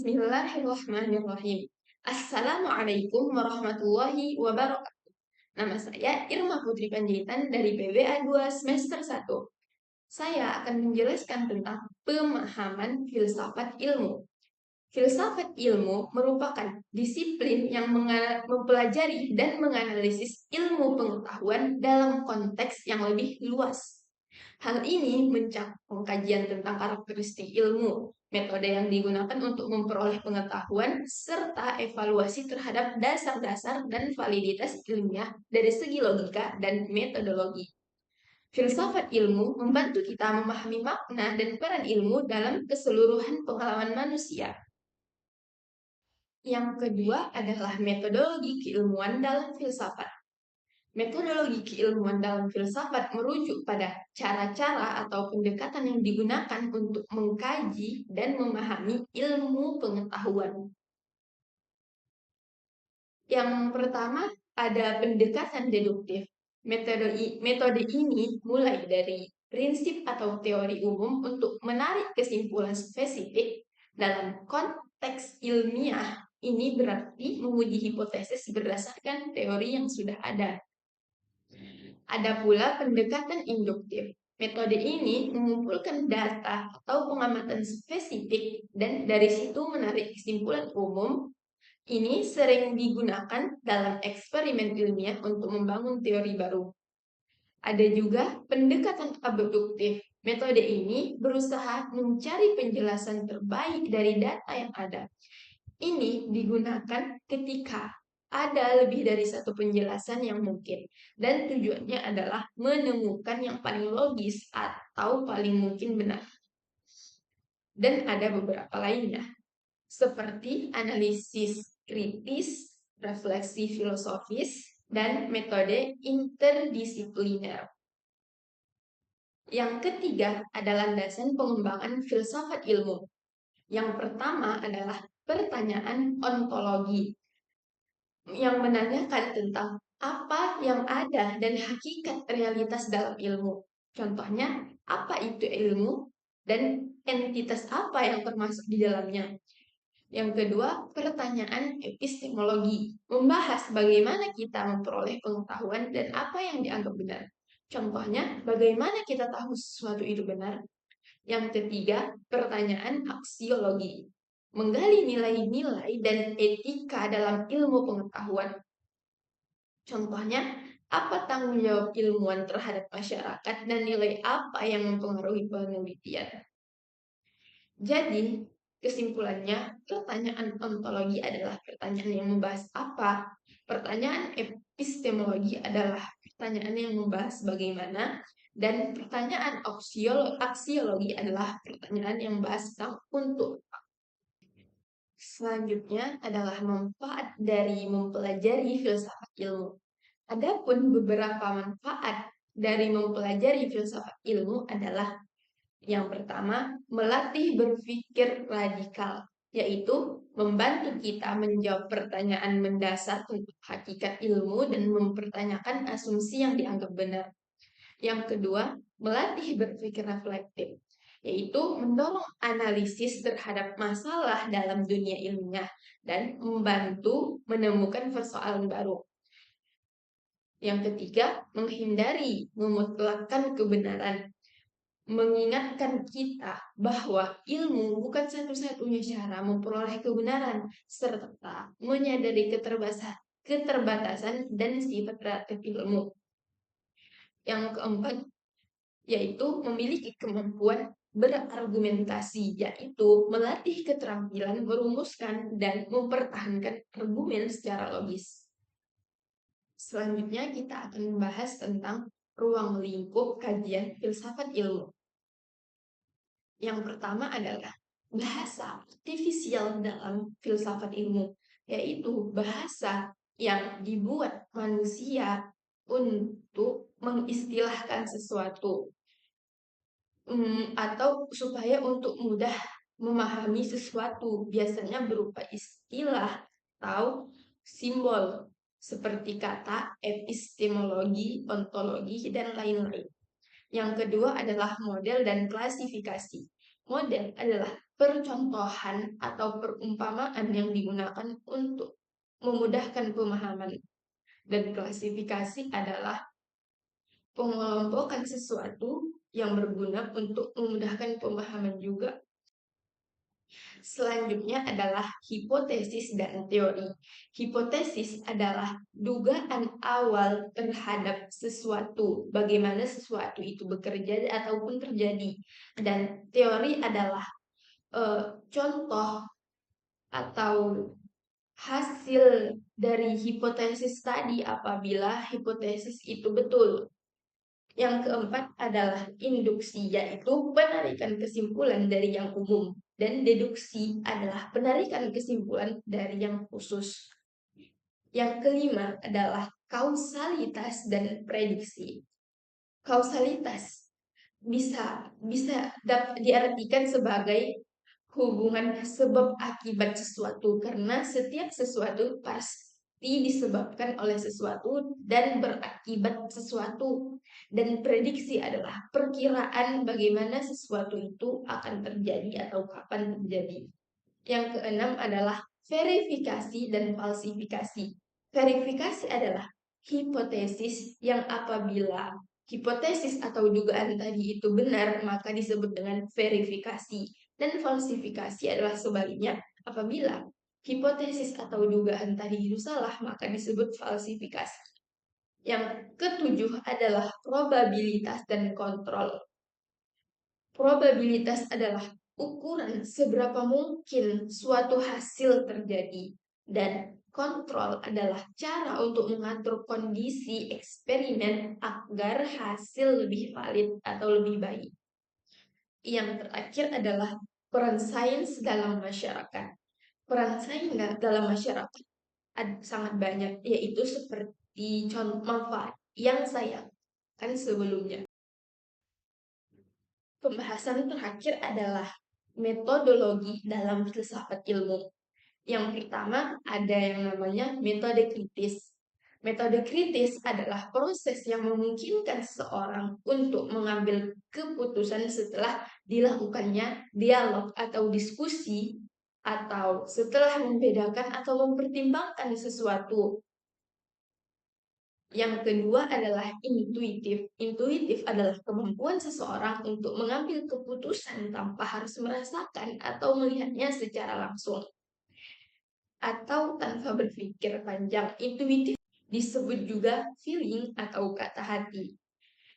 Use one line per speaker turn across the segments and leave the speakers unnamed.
Bismillahirrahmanirrahim. Assalamualaikum warahmatullahi wabarakatuh. Nama saya Irma Putri Panjaitan dari PBA 2 semester 1. Saya akan menjelaskan tentang pemahaman filsafat ilmu. Filsafat ilmu merupakan disiplin yang mempelajari dan menganalisis ilmu pengetahuan dalam konteks yang lebih luas. Hal ini mencakup pengkajian tentang karakteristik ilmu, metode yang digunakan untuk memperoleh pengetahuan, serta evaluasi terhadap dasar-dasar dan validitas ilmiah dari segi logika dan metodologi. Filsafat ilmu membantu kita memahami makna dan peran ilmu dalam keseluruhan pengalaman manusia. Yang kedua adalah metodologi keilmuan dalam filsafat. Metodologi keilmuan dalam filsafat merujuk pada cara-cara atau pendekatan yang digunakan untuk mengkaji dan memahami ilmu pengetahuan. Yang pertama ada pendekatan deduktif. Metode ini mulai dari prinsip atau teori umum untuk menarik kesimpulan spesifik dalam konteks ilmiah. Ini berarti menguji hipotesis berdasarkan teori yang sudah ada. Ada pula pendekatan induktif. Metode ini mengumpulkan data atau pengamatan spesifik dan dari situ menarik kesimpulan umum. Ini sering digunakan dalam eksperimen ilmiah untuk membangun teori baru. Ada juga pendekatan abduktif. Metode ini berusaha mencari penjelasan terbaik dari data yang ada. Ini digunakan ketika ada lebih dari satu penjelasan yang mungkin, dan tujuannya adalah menemukan yang paling logis atau paling mungkin benar. Dan ada beberapa lainnya, seperti analisis kritis, refleksi filosofis, dan metode interdisipliner. Yang ketiga adalah landasan pengembangan filsafat ilmu. Yang pertama adalah pertanyaan ontologi, yang menanyakan tentang apa yang ada dan hakikat realitas dalam ilmu. Contohnya, apa itu ilmu dan entitas apa yang termasuk di dalamnya. Yang kedua, pertanyaan epistemologi, membahas bagaimana kita memperoleh pengetahuan dan apa yang dianggap benar. Contohnya, bagaimana kita tahu sesuatu itu benar. Yang ketiga, pertanyaan aksiologi, menggali nilai-nilai dan etika dalam ilmu pengetahuan. Contohnya, apa tanggung jawab ilmuwan terhadap masyarakat dan nilai apa yang mempengaruhi penelitian. Jadi, kesimpulannya, pertanyaan ontologi adalah pertanyaan yang membahas apa. Pertanyaan epistemologi adalah pertanyaan yang membahas bagaimana. Dan pertanyaan aksiologi adalah pertanyaan yang membahas tentang untuk. Selanjutnya adalah manfaat dari mempelajari filsafat ilmu. Adapun beberapa manfaat dari mempelajari filsafat ilmu adalah yang pertama, melatih berpikir radikal, yaitu membantu kita menjawab pertanyaan mendasar tentang hakikat ilmu dan mempertanyakan asumsi yang dianggap benar. Yang kedua, melatih berpikir reflektif, yaitu mendorong analisis terhadap masalah dalam dunia ilmiah dan membantu menemukan persoalan baru. Yang ketiga, menghindari memutlakkan kebenaran, mengingatkan kita bahwa ilmu bukan satu-satunya cara memperoleh kebenaran, serta menyadari keterbatasan dan sifat kreatif ilmu. Yang keempat, yaitu memiliki kemampuan berargumentasi, yaitu melatih keterampilan merumuskan dan mempertahankan argumen secara logis. Selanjutnya kita akan membahas tentang ruang lingkup kajian filsafat ilmu. Yang pertama adalah bahasa artifisial dalam filsafat ilmu, yaitu bahasa yang dibuat manusia untuk mengistilahkan sesuatu atau supaya untuk mudah memahami sesuatu, biasanya berupa istilah atau simbol seperti kata, epistemologi, ontologi, dan lain-lain. Yang kedua adalah model dan klasifikasi. Model adalah percontohan atau perumpamaan yang digunakan untuk memudahkan pemahaman. Dan klasifikasi adalah pengelompokan sesuatu yang berguna untuk memudahkan pemahaman juga. Selanjutnya adalah hipotesis dan teori. Hipotesis adalah dugaan awal terhadap sesuatu, bagaimana sesuatu itu bekerja ataupun terjadi. Dan teori adalah contoh atau hasil dari hipotesis tadi apabila hipotesis itu betul. Yang keempat adalah induksi, yaitu penarikan kesimpulan dari yang umum. Dan deduksi adalah penarikan kesimpulan dari yang khusus. Yang kelima adalah kausalitas dan prediksi. Kausalitas bisa dapat diartikan sebagai hubungan sebab akibat sesuatu, karena setiap sesuatu pasti disebabkan oleh sesuatu dan berakibat sesuatu. Dan prediksi adalah perkiraan bagaimana sesuatu itu akan terjadi atau kapan terjadi. Yang keenam adalah verifikasi dan falsifikasi. Verifikasi adalah hipotesis yang apabila hipotesis atau dugaan tadi itu benar, maka disebut dengan verifikasi. Dan falsifikasi adalah sebaliknya, apabila hipotesis atau dugaan tadi itu salah, maka disebut falsifikasi. Yang ketujuh adalah probabilitas dan kontrol. Probabilitas adalah ukuran seberapa mungkin suatu hasil terjadi, dan kontrol adalah cara untuk mengatur kondisi eksperimen agar hasil lebih valid atau lebih baik. Yang terakhir adalah peran sains dalam masyarakat. Peran sains dalam masyarakat sangat banyak, yaitu seperti contoh manfaat yang saya kan sebelumnya. Pembahasan terakhir adalah metodologi dalam filsafat ilmu. Yang pertama ada yang namanya metode kritis. Metode kritis adalah proses yang memungkinkan seseorang untuk mengambil keputusan setelah dilakukannya dialog atau diskusi, atau setelah membedakan atau mempertimbangkan sesuatu. Yang kedua adalah intuitif. Intuitif adalah kemampuan seseorang untuk mengambil keputusan tanpa harus merasakan atau melihatnya secara langsung, atau tanpa berpikir panjang. Intuitif disebut juga feeling atau kata hati.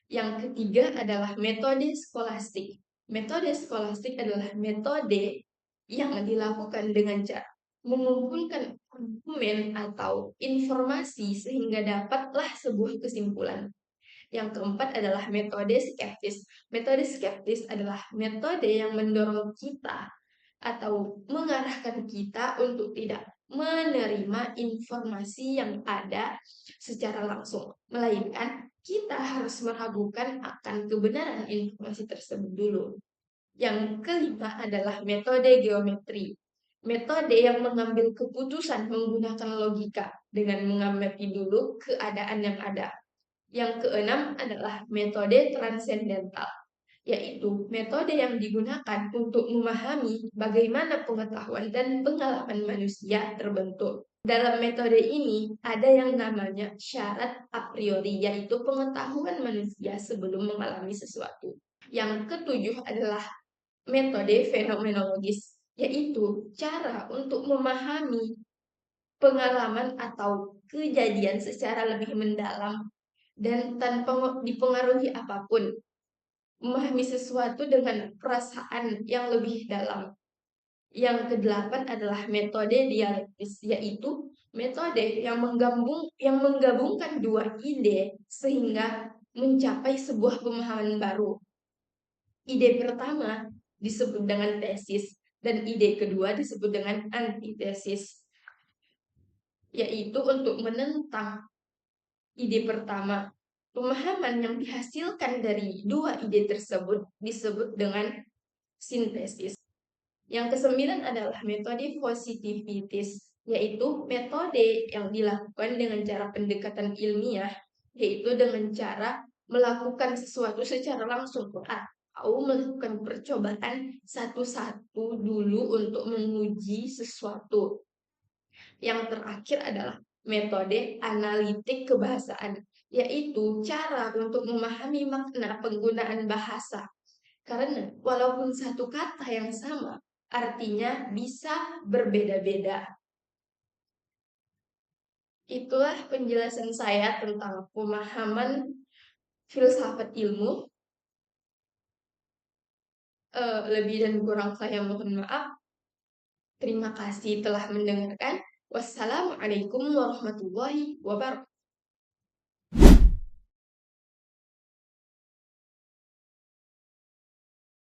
Yang ketiga adalah metode skolastik. Metode skolastik adalah metode yang dilakukan dengan cara mengumpulkan argumen atau informasi sehingga dapatlah sebuah kesimpulan. Yang keempat adalah metode skeptis. Metode skeptis adalah metode yang mendorong kita atau mengarahkan kita untuk tidak menerima informasi yang ada secara langsung, melainkan kita harus meragukan akan kebenaran informasi tersebut dulu. Yang kelima adalah metode geometri. Metode yang mengambil keputusan menggunakan logika dengan mengamati dulu keadaan yang ada. Yang keenam adalah metode transendental, yaitu metode yang digunakan untuk memahami bagaimana pengetahuan dan pengalaman manusia terbentuk. Dalam metode ini ada yang namanya syarat a priori, yaitu pengetahuan manusia sebelum mengalami sesuatu. Yang ketujuh adalah metode fenomenologis, yaitu cara untuk memahami pengalaman atau kejadian secara lebih mendalam dan tanpa dipengaruhi apapun. Memahami sesuatu dengan perasaan yang lebih dalam. Yang kedelapan adalah metode dialektis, yaitu metode yang menggabungkan dua ide sehingga mencapai sebuah pemahaman baru. Ide pertama disebut dengan tesis, dan ide kedua disebut dengan antitesis, yaitu untuk menentang ide pertama. Pemahaman yang dihasilkan dari dua ide tersebut disebut dengan sintesis. Yang kesembilan adalah metode positivitis, yaitu metode yang dilakukan dengan cara pendekatan ilmiah, yaitu dengan cara melakukan sesuatu secara langsung Aku melakukan percobaan satu-satu dulu untuk menguji sesuatu. Yang terakhir adalah metode analitik kebahasaan, yaitu cara untuk memahami makna penggunaan bahasa. Karena walaupun satu kata yang sama, artinya bisa berbeda-beda. Itulah penjelasan saya tentang pemahaman filsafat ilmu. Lebih dan kurang saya mohon maaf. Terima kasih telah mendengarkan. Wassalamualaikum warahmatullahi wabarakatuh.